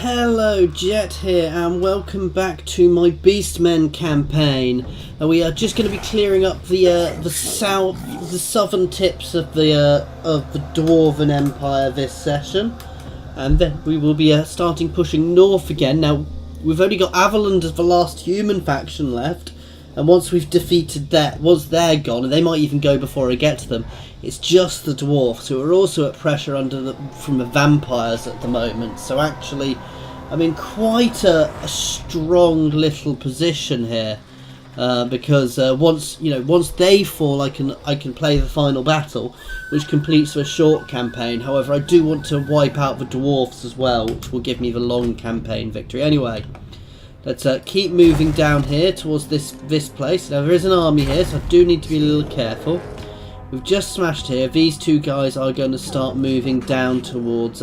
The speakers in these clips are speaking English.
Hello, Jet here, and welcome back to my Beastmen campaign. We are just going to be clearing up the southern tips of the Dwarven Empire this session, and then we will be starting pushing north again. Now we've only got Averland as the last human faction left, and once we've defeated that, once they're gone, and they might even go before I get to them, it's just the dwarfs who are also at pressure from the vampires at the moment. So actually, I'm in quite a strong little position here, because once they fall, I can play the final battle, which completes a short campaign. However, I do want to wipe out the dwarfs as well, which will give me the long campaign victory. Anyway, let's keep moving down here towards this place. Now there is an army here, so I do need to be a little careful. We've just smashed here. These two guys are going to start moving down towards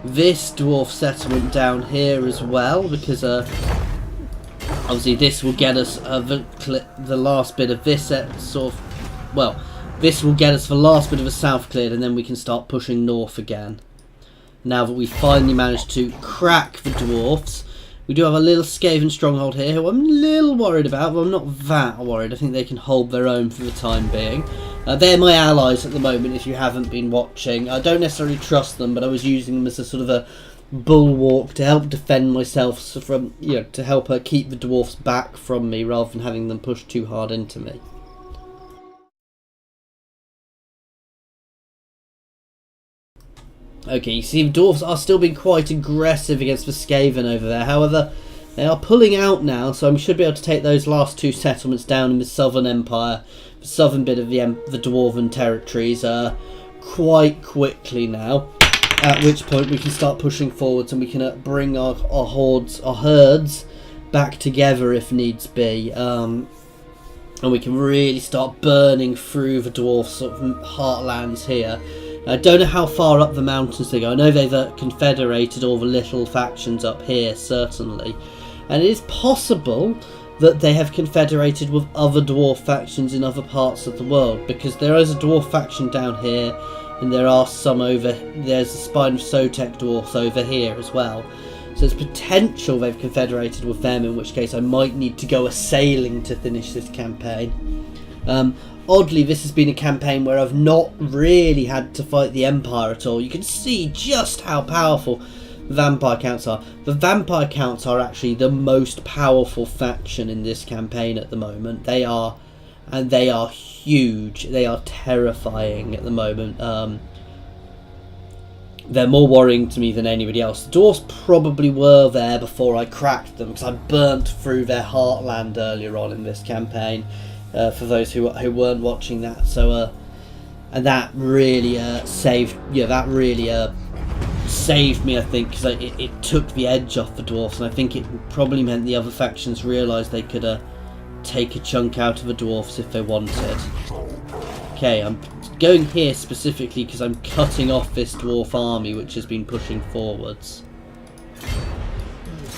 this dwarf settlement down here as well, because obviously this will get us the last bit of this this will get us the last bit of the south cleared, and then we can start pushing north again. Now that we finally managed to crack the dwarfs. We do have a little Skaven stronghold here, who I'm a little worried about, but I'm not that worried. I think they can hold their own for the time being. They're my allies at the moment, if you haven't been watching. I don't necessarily trust them, but I was using them as a sort of a bulwark to help defend myself from, to help keep the dwarfs back from me, rather than having them push too hard into me. Okay, you see the dwarves are still being quite aggressive against the Skaven over there. However, they are pulling out now, so I should be able to take those last two settlements down in the southern empire, the southern bit of the dwarven territories, quite quickly now. At which point we can start pushing forwards, and we can bring our herds back together if needs be, and we can really start burning through the dwarf sort of heartlands here. I don't know how far up the mountains they go. I know they've confederated all the little factions up here, certainly. And it is possible that they have confederated with other dwarf factions in other parts of the world, because there is a dwarf faction down here, and there are some there's a Spine of Sotek dwarfs over here as well. So it's potential they've confederated with them, in which case I might need to go a-sailing to finish this campaign. Oddly, this has been a campaign where I've not really had to fight the Empire at all. You can see just how powerful the Vampire Counts are. The Vampire Counts are actually the most powerful faction in this campaign at the moment. They are huge. They are terrifying at the moment. They're more worrying to me than anybody else. The dwarfs probably were there before I cracked them, because I burnt through their heartland earlier on in this campaign. For those who weren't watching that, so and that really saved me, I think, because it took the edge off the dwarfs, and I think it probably meant the other factions realised they could take a chunk out of the dwarfs if they wanted. Okay, I'm going here specifically because I'm cutting off this dwarf army which has been pushing forwards.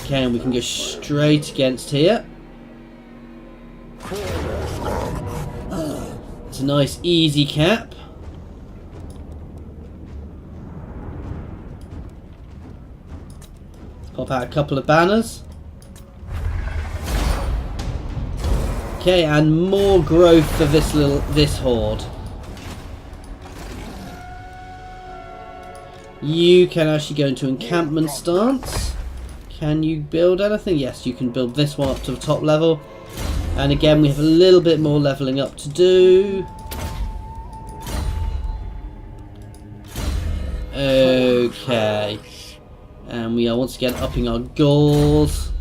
Okay, and we can go straight against here. It's a nice easy cap. Pop out a couple of banners. Okay, and more growth for this horde. You can actually go into encampment stance. Can you build anything? Yes, you can build this one up to the top level. And again, we have a little bit more levelling up to do. Okay. And we are once again upping our goals.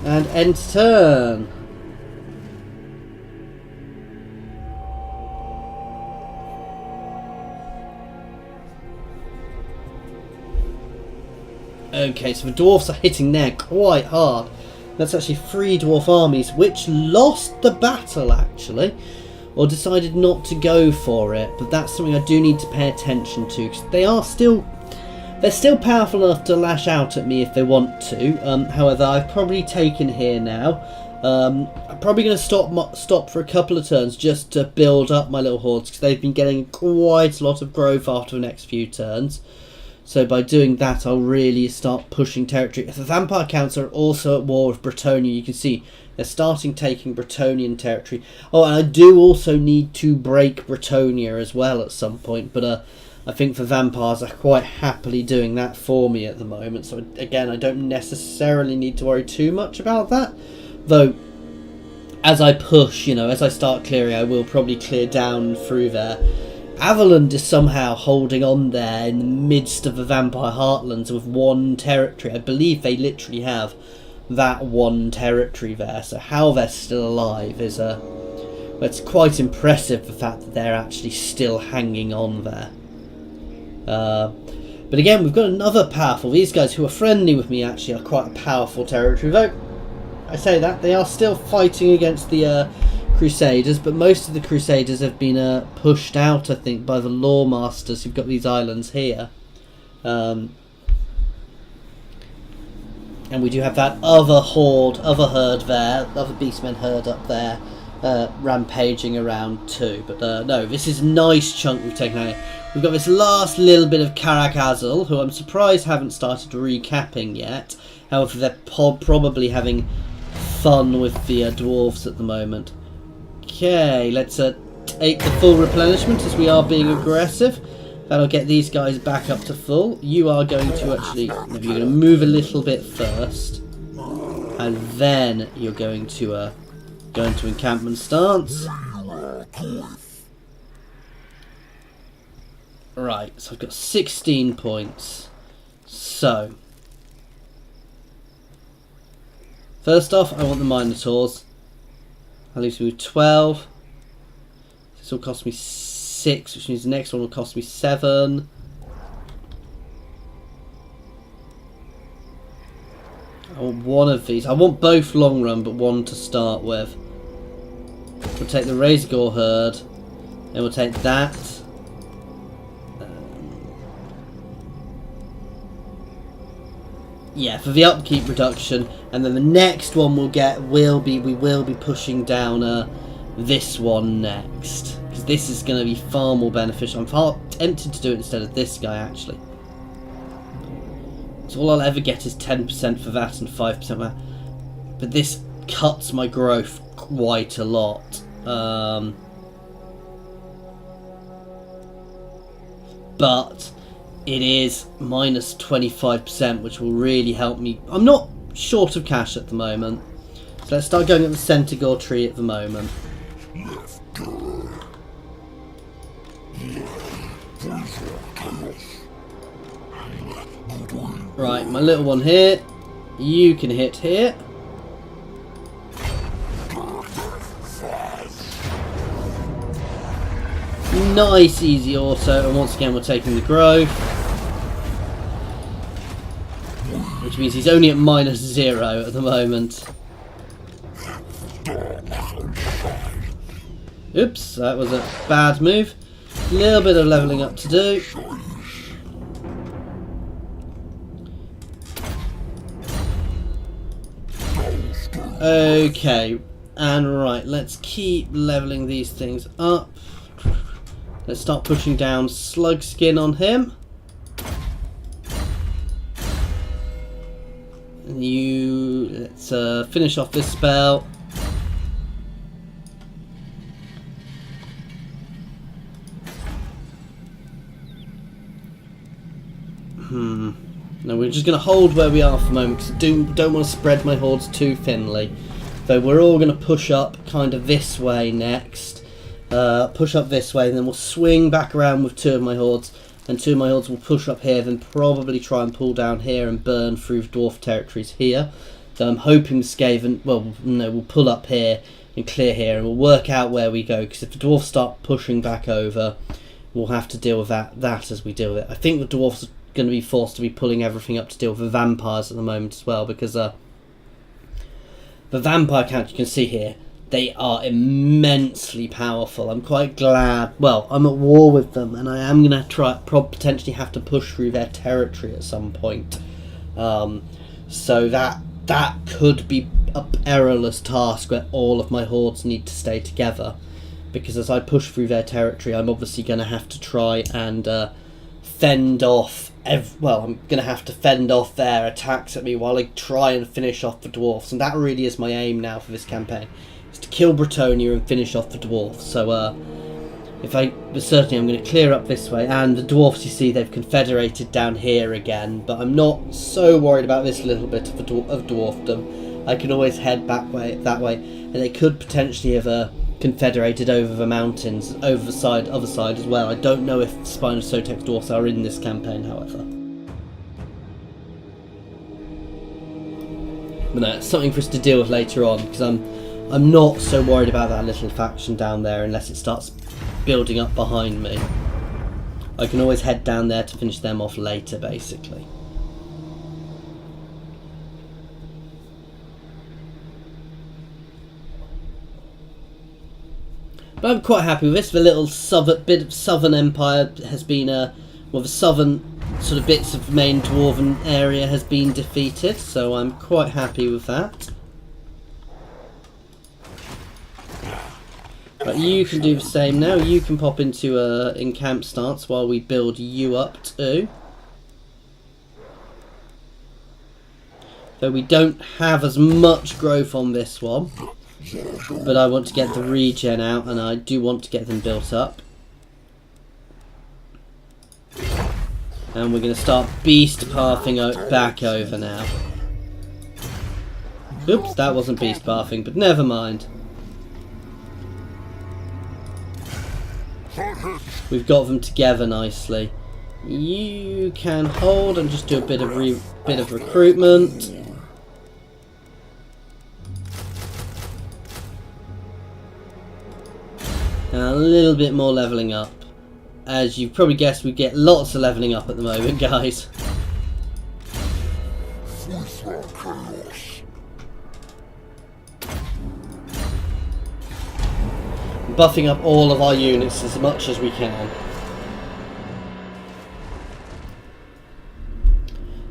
And end turn. Okay, so the dwarfs are hitting there quite hard. That's actually 3 dwarf armies which lost the battle, actually, or decided not to go for it. But that's something I do need to pay attention to, because they're still powerful enough to lash out at me if they want to. However, I've probably taken here now. I'm probably going to stop for a couple of turns just to build up my little hordes, because they've been getting quite a lot of growth after the next few turns. So by doing that, I'll really start pushing territory. If the vampire counts are also at war with Bretonnia, you can see they're starting taking Bretonian territory. Oh, and I do also need to break Bretonnia as well at some point, but I think the vampires are quite happily doing that for me at the moment. So again, I don't necessarily need to worry too much about that. Though, as I push, as I start clearing, I will probably clear down through there. Averland is somehow holding on there in the midst of the vampire heartlands with one territory. I believe they literally have that one territory there. So how they're still alive is it's quite impressive, the fact that they're actually still hanging on there. But again, we've got another powerful. These guys who are friendly with me actually are quite a powerful territory. Though I say that they are still fighting against the Crusaders, but most of the Crusaders have been pushed out, I think, by the Lawmasters who've got these islands here. And we do have that other herd there, other Beastmen herd up there, rampaging around too. But no, this is a nice chunk we've taken out. We've got this last little bit of Karak-Azul, who I'm surprised haven't started recapping yet. However, they're probably having fun with the dwarves at the moment. Okay, let's take the full replenishment as we are being aggressive. That'll get these guys back up to full. You are going to actually, you're going to move a little bit first, and then you're going to go into encampment stance. Right, so I've got 16 points. So, first off, I want the Minotaurs. That leaves me with 12. This will cost me 6, which means the next one will cost me 7. I want one of these. I want both long run, but one to start with. We'll take the Razorgore herd, and we'll take that. Yeah, for the upkeep reduction, and then the next one we will be pushing down this one next, because this is going to be far more beneficial. I'm far tempted to do it instead of this guy actually. So all I'll ever get is 10% for that and 5% for that, but this cuts my growth quite a lot. But it is minus 25%, which will really help me. I'm not short of cash at the moment, so let's start going at the Centaur tree at the moment. Right, my little one here, you can hit here. Nice easy auto, and once again we're taking the growth, which means he's only at minus 0 at the moment. Oops, that was a bad move. A little bit of levelling up to do. Okay, and right, let's keep levelling these things up. Let's start pushing down Slug Skin on him. And let's finish off this spell. No, we're just going to hold where we are for the moment, because I don't want to spread my hordes too thinly. So we're all going to push up kind of this way next. Push up this way, and then we'll swing back around with 2 of my hordes, and 2 of my hordes will push up here, then probably try and pull down here and burn through dwarf territories here. So I'm hoping Skaven, we'll pull up here and clear here, and we'll work out where we go, because if the dwarfs start pushing back over, we'll have to deal with that as we deal with it. I think the dwarfs are going to be forced to be pulling everything up to deal with the vampires at the moment as well, because the vampire count you can see here, they are immensely powerful. I'm quite glad. Well, I'm at war with them, and I am going to potentially have to push through their territory at some point. So that could be a perilous task where all of my hordes need to stay together, because as I push through their territory, I'm obviously going to have to try and fend off well, I'm going to have to fend off their attacks at me while I try and finish off the dwarfs, and that really is my aim now for this campaign, is to kill Bretonia and finish off the dwarfs. So certainly I'm going to clear up this way, and the dwarfs, you see, they've confederated down here again, but I'm not so worried about this little bit of dwarfdom. I can always head that way, and they could potentially have confederated over the mountains, over the other side as well. I don't know if Spine of Sotek's dwarfs are in this campaign, however. But no, it's something for us to deal with later on, because I'm not so worried about that little faction down there unless it starts building up behind me. I can always head down there to finish them off later, basically. But I'm quite happy with this. The little bit of Southern Empire has been, well, the southern sort of bits of the main Dwarven area has been defeated, so I'm quite happy with that. But you can do the same now. You can pop into in-camp stance while we build you up too. Though we don't have as much growth on this one. But I want to get the regen out, and I do want to get them built up. And we're going to start beast pathing back over now. Oops, that wasn't beast pathing, but never mind. We've got them together nicely. You can hold and just do a bit of recruitment. And a little bit more levelling up. As you've probably guessed, we get lots of levelling up at the moment, guys. Buffing up all of our units as much as we can.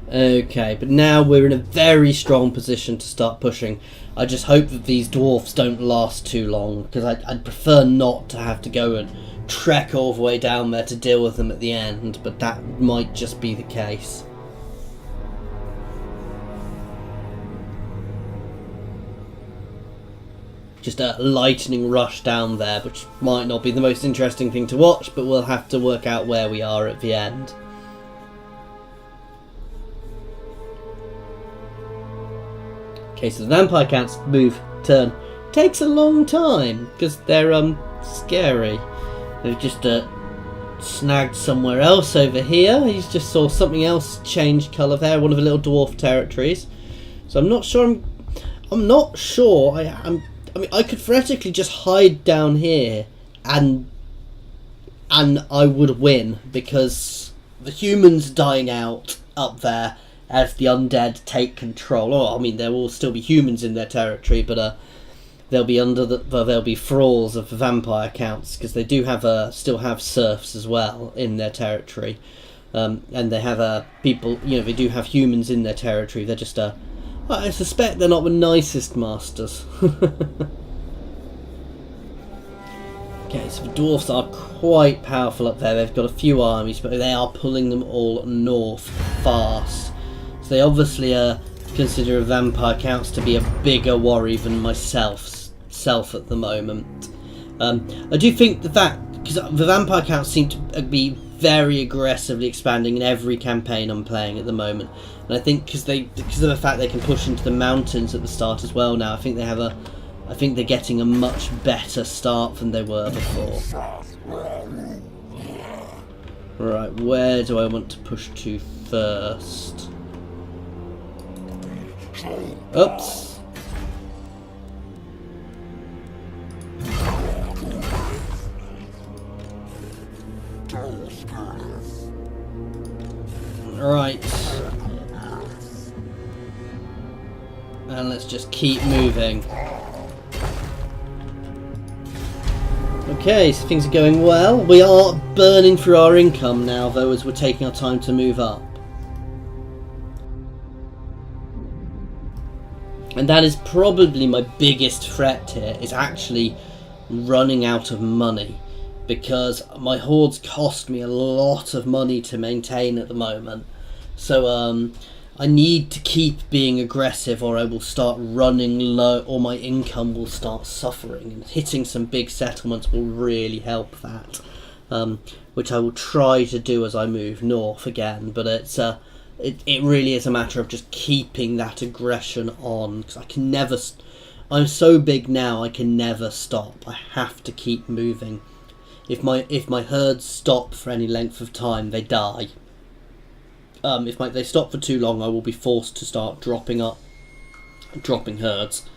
Okay, but now we're in a very strong position to start pushing. I just hope that these dwarfs don't last too long, because I'd prefer not to have to go and trek all the way down there to deal with them at the end, but that might just be the case. Just a lightning rush down there, which might not be the most interesting thing to watch, but we'll have to work out where we are at the end. Okay, so the vampire counts turn takes a long time because they're scary. They've just snagged somewhere else over here. He's just saw something else change colour there, one of the little dwarf territories. So I'm not sure. I'm not sure. I mean, I could theoretically just hide down here and I would win, because the humans dying out up there as the undead take control. Oh, I mean, there will still be humans in their territory, but they'll be they'll be thralls of the vampire counts, because they do have still have serfs as well in their territory, and they have people. You know, they do have humans in their territory. They're just I suspect they're not the nicest masters. Okay, so the dwarfs are quite powerful up there. They've got a few armies, but they are pulling them all north fast. So they obviously consider vampire counts to be a bigger worry than myself at the moment. I do think because the vampire counts seem to be very aggressively expanding in every campaign I'm playing at the moment, and I think because of the fact they can push into the mountains at the start as well now, I think they're getting a much better start than they were before. Right, where do I want to push to first? Oops. Right. And let's just keep moving. Okay, so things are going well. We are burning through our income now, though, as we're taking our time to move up. And that is probably my biggest threat here, is actually running out of money. because my hordes cost me a lot of money to maintain at the moment. So I need to keep being aggressive, or I will start running low, or my income will start suffering, and hitting some big settlements will really help that, which I will try to do as I move north again. But it really is a matter of just keeping that aggression on, because I can never, I'm so big now, I can never stop. I have to keep moving. If my herds stop for any length of time, they die. If they stop for too long, I will be forced to start dropping herds.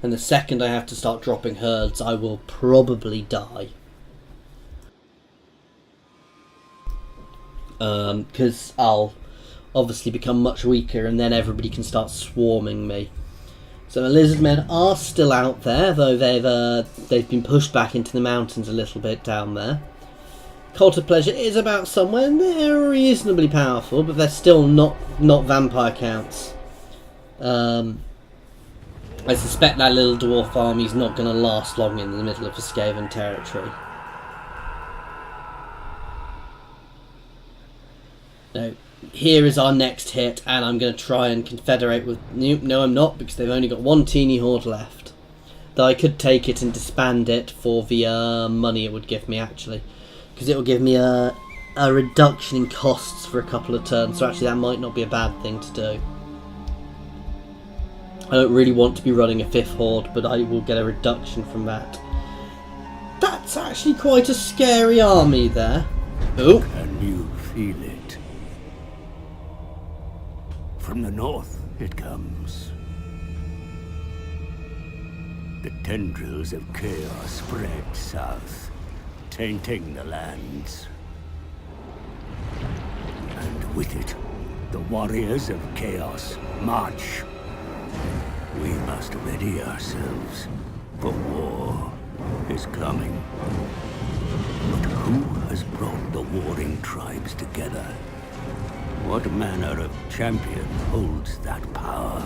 And the second I have to start dropping herds, I will probably die. Because I'll obviously become much weaker, and then everybody can start swarming me. So the Lizardmen are still out there, though they've been pushed back into the mountains a little bit down there. Cult of Pleasure is about somewhere, and they're reasonably powerful, but they're still not vampire counts. I suspect that little dwarf army's not going to last long in the middle of the Skaven territory. Now, here is our next hit, and I'm going to try and confederate with... No, I'm not, because they've only got one teeny horde left. Though I could take it and disband it for the money it would give me, actually. Because it will give me a reduction in costs for a couple of turns, so actually that might not be a bad thing to do. I don't really want to be running a 5th horde, but I will get a reduction from that. That's actually quite a scary army there. Oh! Can you feel it? From the north it comes. The tendrils of chaos spread south, tainting the lands. And with it, the warriors of chaos march. We must ready ourselves, for war is coming. But who has brought the warring tribes together? What manner of champion holds that power?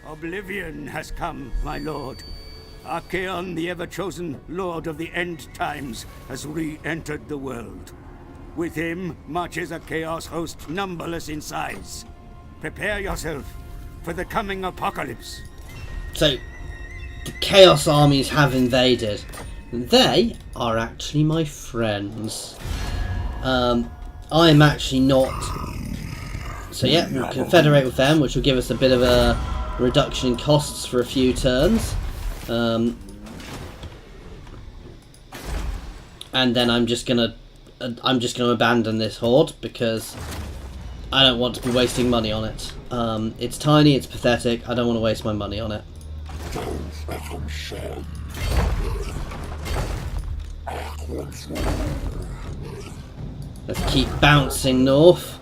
Oblivion has come, my lord. Archaon, the ever-chosen lord of the end times, has re-entered the world. With him marches a chaos host numberless in size. Prepare yourself for the coming apocalypse. So, the chaos armies have invaded. They are actually my friends. I'm actually not... So yeah, we'll confederate with them, which will give us a bit of a reduction in costs for a few turns. And then I'm just gonna abandon this horde because I don't want to be wasting money on it. It's tiny, it's pathetic, I don't want to waste my money on it. Let's keep bouncing north.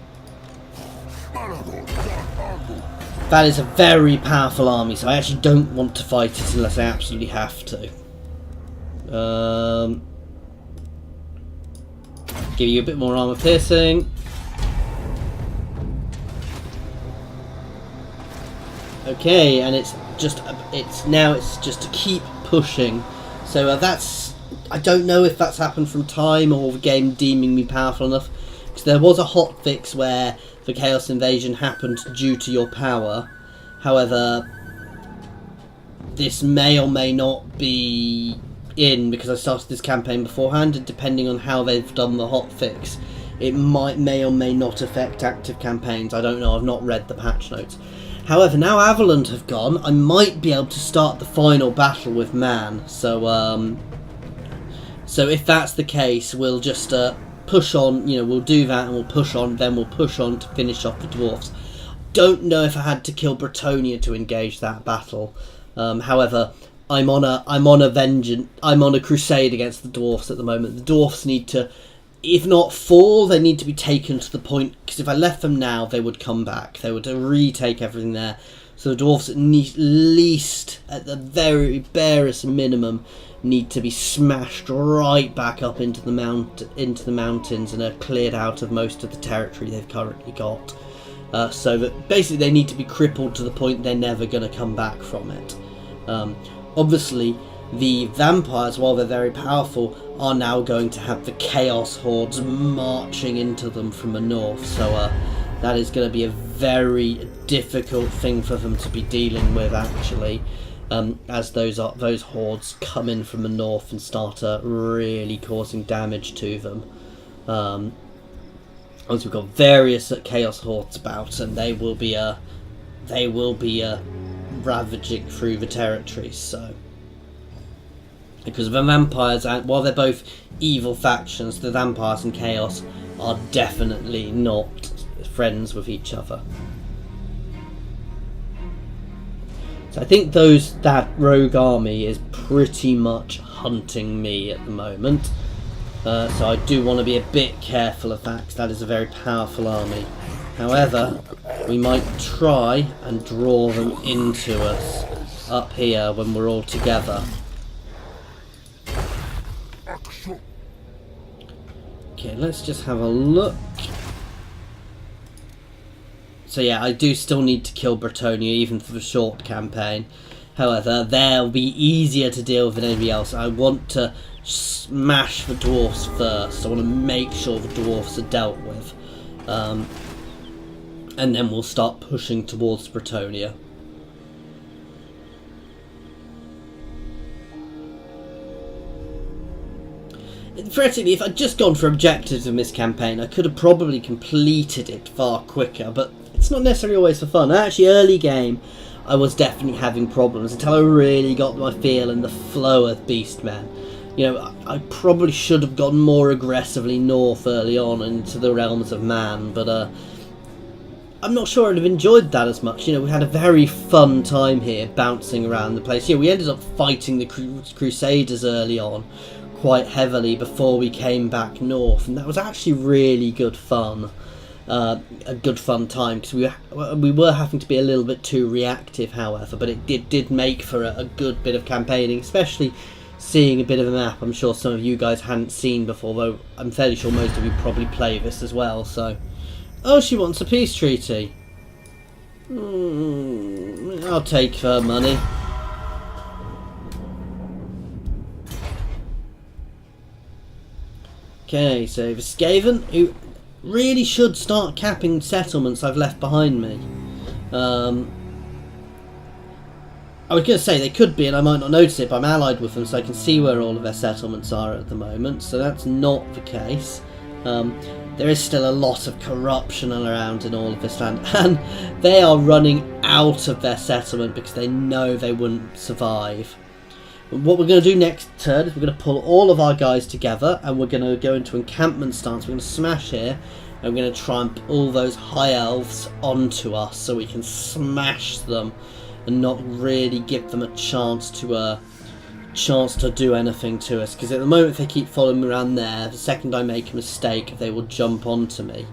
That is a very powerful army, so I actually don't want to fight it unless I absolutely have to. Give you a bit more armor piercing. Okay, and it's just to keep pushing. So that's, I don't know if that's happened from time or the game deeming me powerful enough, because there was a hotfix where the Chaos Invasion happened due to your power. However, this may or may not be in because I started this campaign beforehand, and depending on how they've done the hotfix, it may or may not affect active campaigns. I don't know, I've not read the patch notes. However, now Avaland have gone, I might be able to start the final battle with Man. So if that's the case, we'll just push on, we'll do that and we'll push on, then we'll push on to finish off the dwarfs. Don't know if I had to kill Bretonia to engage that battle. However, I'm on a crusade against the dwarfs at the moment. The dwarfs need to, if not fall, they need to be taken to the point, because if I left them now, they would come back. They would retake everything there. So the dwarves at least, at the very barest minimum, need to be smashed right back up into the mountains and are cleared out of most of the territory they've currently got. So that basically they need to be crippled to the point they're never going to come back from it. Obviously, the vampires, while they're very powerful, are now going to have the chaos hordes marching into them from the north. So that is going to be a very difficult thing for them to be dealing with, actually, as those hordes come in from the north and start really causing damage to them. Once we've got various chaos hordes about, and they will be ravaging through the territories. So, because the vampires, while they're both evil factions, the vampires and chaos are definitely not friends with each other. So I think that rogue army is pretty much hunting me at the moment. So I do want to be a bit careful of that, because that is a very powerful army. However, we might try and draw them into us up here when we're all together. Okay, let's just have a look. So yeah, I do still need to kill Bretonnia, even for the short campaign. However, they'll be easier to deal with than anybody else. I want to smash the dwarfs first. I want to make sure the dwarfs are dealt with. And then we'll start pushing towards Bretonnia. Theoretically, if I'd just gone for objectives in this campaign, I could have probably completed it far quicker, but it's not necessarily always for fun. Actually, early game, I was definitely having problems until I really got my feel and the flow of Beastmen. You know, I probably should have gone more aggressively north early on into the realms of man, but I'm not sure I'd have enjoyed that as much. You know, we had a very fun time here, bouncing around the place. Yeah, we ended up fighting the Crusaders early on, quite heavily, before we came back north, and that was actually really good fun. A good fun time, because we were having to be a little bit too reactive, however, but it did make for a good bit of campaigning, especially seeing a bit of a map I'm sure some of you guys hadn't seen before, though I'm fairly sure most of you probably play this as well. So, oh, she wants a peace treaty. I'll take her money. Okay, so the Skaven, who really should start capping settlements I've left behind me. I was going to say they could be, and I might not notice it, but I'm allied with them, so I can see where all of their settlements are at the moment, so that's not the case. There is still a lot of corruption around in all of this land, and they are running out of their settlement because they know they wouldn't survive. What we're going to do next turn is we're going to pull all of our guys together, and we're going to go into encampment stance. We're going to smash here, and we're going to try and pull those high elves onto us so we can smash them and not really give them a chance to do anything to us. Because at the moment, if they keep following me around there, the second I make a mistake, they will jump onto me.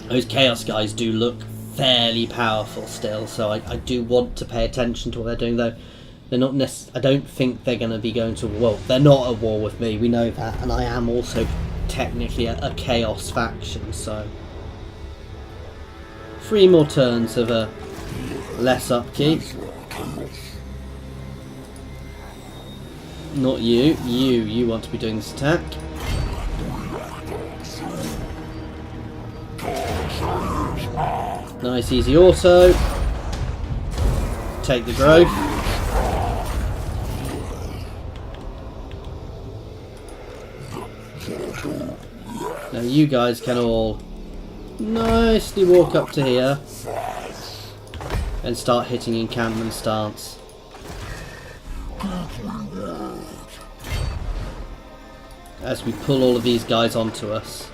Those chaos guys do look fairly powerful still, so I do want to pay attention to what they're doing, though they're not I don't think they're going to be going to war. They're not at war with me, we know that, and I am also technically a chaos faction, so 3 more turns of a less upkeep. Not you. You want to be doing this attack. Nice, easy auto. Take the growth. Now you guys can all nicely walk up to here and start hitting encampment stance. As we pull all of these guys onto us.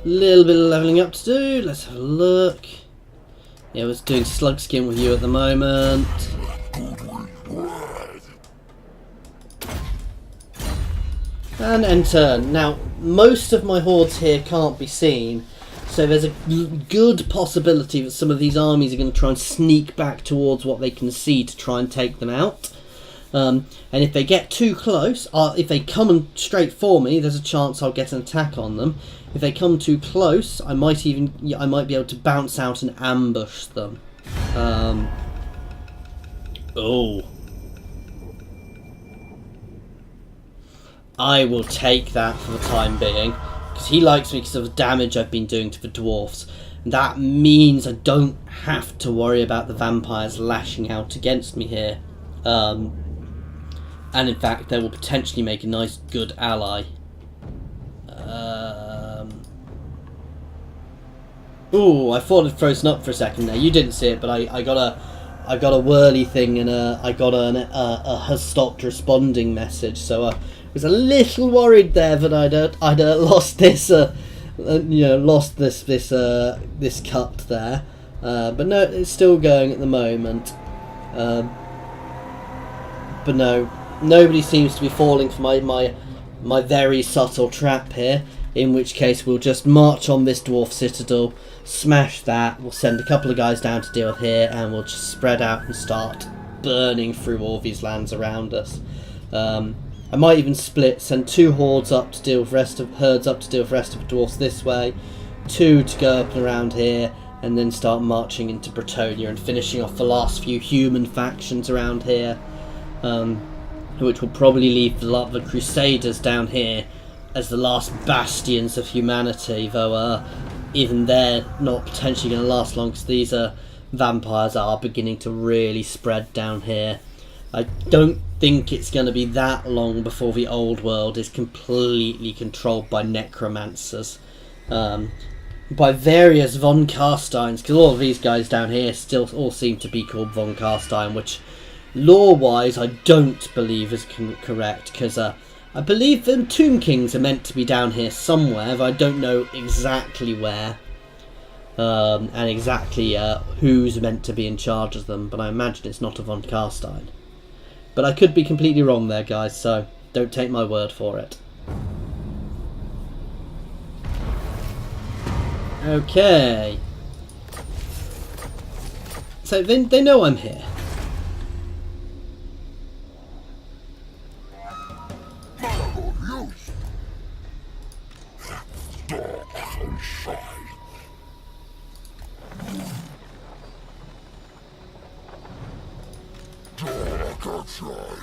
Little bit of leveling up to do. Let's have a look. Yeah, we're doing slug skin with you at the moment. And end turn. Now, most of my hordes here can't be seen, so there's a good possibility that some of these armies are going to try and sneak back towards what they can see to try and take them out. And if they get too close, if they come straight for me, there's a chance I'll get an attack on them. If they come too close, I might be able to bounce out and ambush them. Oh. I will take that for the time being, because he likes me because of the damage I've been doing to the dwarfs. And that means I don't have to worry about the vampires lashing out against me here. And in fact, they will potentially make a nice, good ally. Ooh, I thought I'd frozen up for a second there. You didn't see it, but I got a whirly thing and I got a has stopped responding message. So I was a little worried there that I'd lost this, lost this cut there. But no, it's still going at the moment. But no, nobody seems to be falling for my very subtle trap here. In which case we'll just march on this dwarf citadel, smash that, we'll send a couple of guys down to deal with here, and we'll just spread out and start burning through all these lands around us. I might even send 2 hordes up to deal with herds up to deal with the rest of the dwarfs this way, 2 to go up and around here, and then start marching into Bretonia and finishing off the last few human factions around here, which will probably leave the Crusaders down here as the last bastions of humanity, though even they're not potentially going to last long, because these vampires are beginning to really spread down here. I don't think it's going to be that long before the old world is completely controlled by necromancers, by various von Carsteins, because all of these guys down here still all seem to be called von Carstein, which lore-wise I don't believe is correct, because I believe the Tomb Kings are meant to be down here somewhere, but I don't know exactly where, and exactly who's meant to be in charge of them, but I imagine it's not a von Carstein. But I could be completely wrong there, guys, so don't take my word for it. Okay. So they know I'm here. Malagor, loose! Dark and shine. Dark outside.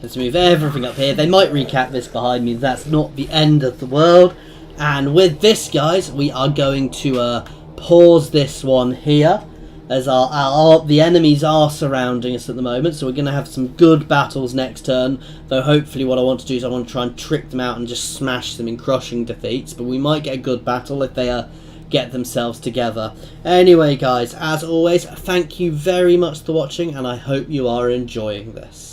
Let's move everything up here. They might recap this behind me. That's not the end of the world. And with this, guys, we are going to pause this one here, as the enemies are surrounding us at the moment. So we're going to have some good battles next turn. Though hopefully what I want to do is I want to try and trick them out and just smash them in crushing defeats. But we might get a good battle if they get themselves together. Anyway, guys, as always, thank you very much for watching, and I hope you are enjoying this.